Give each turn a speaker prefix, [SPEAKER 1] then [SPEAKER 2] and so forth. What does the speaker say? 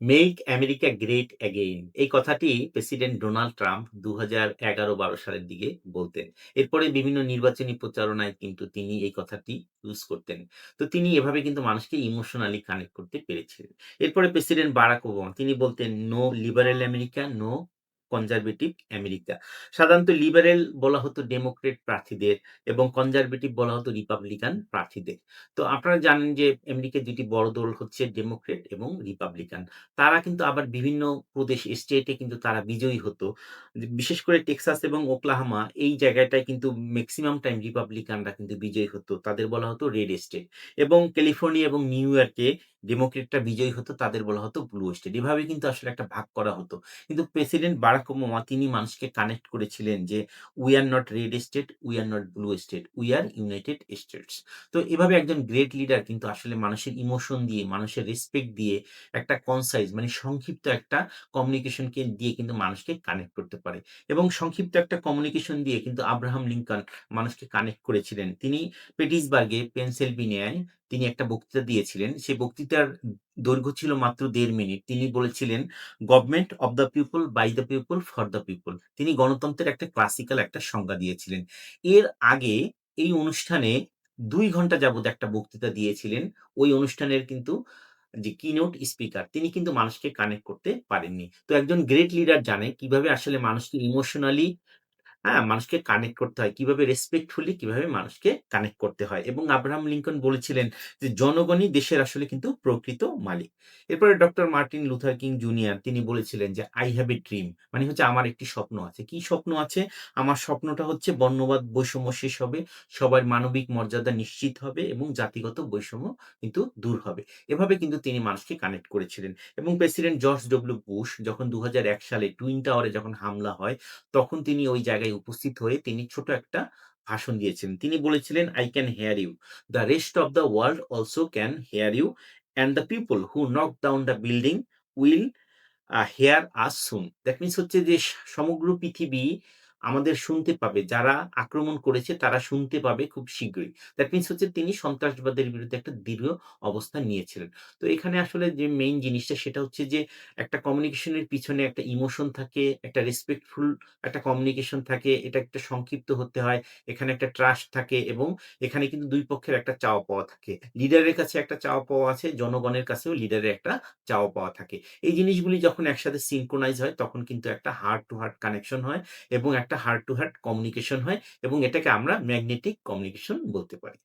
[SPEAKER 1] Make America great again এই কথাটি president Donald Trump ২০১১-১২ সালের দিকে বলতেন। এরপরে বিভিন্ন নির্বাচনী প্রচারণায় কিন্তু তিনি এই কথাটি ইউজ করতেন। তো তিনি এভাবে কিন্তু মানুষকে ইমোশনালি কানেক্ট করতে পেরেছিলেন। এরপরে প্রেসিডেন্ট বারাক ওবামা তিনি বলতেন, "no liberal America, no conservative America." সাধারণত লিবারেল বলা হতো ডেমোক্রেট প্রার্থীদের এবং কনজারভেটিভ বলা হতো রিপাবলিকান প্রার্থীদের। তো আপনারা জানেন যে আমেরিকার ২ টি বড় দল হচ্ছে ডেমোক্রেট এবং রিপাবলিকান। তারা কিন্তু আবার বিভিন্ন প্রদেশ স্টেটে কিন্তু তারা বিজয়ী হতো। বিশেষ করে টেক্সাস এবং ওকলাহোমা এই জায়গাটায় কিন্তু মেক্সিমাম টাইম রিপাবলিকানরা কিন্তু বিজয়ী হতো। তাদের বলা হতো রেড স্টেট এবং ক্যালিফোর্নিয়া এবং নিউ ইয়র্কে ডেমোক্রেটরা বিজয়ী হতো, তাদের বলা হতো ব্লু স্টেট। এভাবে কিন্তু আসলে একটা ভাগ করা হতো। কিন্তু প্রেসিডেন্ট বারাক ওবামা তিনি মানুষকে কানেক্ট করেছিলেন যে, "we are not red state, we are not blue state, we are United states." তো এভাবে একজন গ্রেট লিডার কিন্তু আসলে মানুষের ইমোশন দিয়ে, মানুষের রেসপেক্ট দিয়ে একটা কনসাইজ মানে সংক্ষিপ্ত একটা কমিউনিকেশনকে দিয়ে কিন্তু মানুষকে কানেক্ট করতে পারে। এবং সংক্ষিপ্ত একটা কমিউনিকেশন দিয়ে কিন্তু আব্রাহাম লিঙ্কন মানুষকে কানেক্ট করেছিলেন। তিনি পেটিসবার্গে, পেনসিলভেনিয়ায় তিনি একটা বক্তৃতা দিয়েছিলেন। সেই বক্তৃতার দৈর্ঘ্য ছিল মাত্র ১.৫ মিনিট। তিনি বলেছিলেন, "government of the people, by the people, for the people." তিনি গণতন্ত্রের একটা ক্লাসিক্যাল একটা সংজ্ঞা দিয়েছিলেন। এর আগে এই অনুষ্ঠানে ২ ঘন্টা যাবৎ একটা বক্তৃতা দিয়েছিলেন। ওই অনুষ্ঠানের কিন্তু যে কিনোট স্পিকার তিনি কিন্তু মানুষকে কানেক্ট করতে পারেননি। তো একজন গ্রেট লিডার জানে কিভাবে আসলে মানুষকে ইমোশনালি মানুষকে কানেক্ট করতে হয়। কিভাবে রেসপেক্টফুলি কিভাবে মানুষকে কানেক্ট করতে হয়। এবং আব্রাহাম লিঙ্কন বলেছিলেন যে, "জনগণই দেশের আসলে কিন্তু প্রকৃত মালিক।" এরপরে doctor Martin Luther king junior তিনি বলেছিলেন যে, "I have a dream" মানে হচ্ছে আমার একটি স্বপ্ন আছে। কি স্বপ্ন আছে? আমার স্বপ্নটা হচ্ছে বর্ণবাদ বৈষম্য শেষ হবে, সবার মানবিক মর্যাদা নিশ্চিত হবে এবং জাতিগত বৈষম্য কিন্তু দূর হবে। এভাবে কিন্তু তিনি মানুষকে কানেক্ট করেছিলেন। এবং প্রেসিডেন্ট জর্জ ডব্লিউ বুশ যখন ২০০১ সালে টুইন টাওয়ারে যখন হামলা হয় তখন তিনি ওই জায়গায় উপস্থিত হয়ে তিনি ছোট একটা ভাষণ দিয়েছিলেন। তিনি বলেছিলেন, "I can hear you. The rest of the world also can hear you. And the people who knocked down the building will hear us soon." That means হচ্ছে যে সমগ্র পৃথিবী আমাদের শুনতে পাবে। যারা আক্রমণ করেছে তারা শুনতে পাবে খুব শীঘ্রই। দ্যাট মিনস হচ্ছে তিনি সন্ত্রাসবাদের বিরুদ্ধে একটা দৃঢ় অবস্থান নিয়েছিলেন। তো এখানে আসলে যে মেইন জিনিসটা সেটা হচ্ছে যে একটা কমিউনিকেশন এর পিছনে একটা ইমোশন থাকে, একটা রেসপেক্টফুল একটা কমিউনিকেশন থাকে, এটা একটা সংক্ষিপ্ত হতে হয়, এখানে একটা ট্রাস্ট থাকে এবং এখানে কিন্তু ২ পক্ষের একটা চাওয়া পাওয়া থাকে। লিডারের কাছে একটা চাওয়া পাওয়া আছে, জনগণের কাছেও লিডারের একটা চাওয়া পাওয়া থাকে। এই জিনিসগুলি যখন একসাথে সিনক্রোনাইজ হয় তখন কিন্তু একটা হার্ট টু হার্ট কানেকশন হয় এবং একটা হার্ট টু হার্ট কমিউনিকেশন হয় এবং এটাকে আমরা ম্যাগনেটিক কমিউনিকেশন বলতে পারি।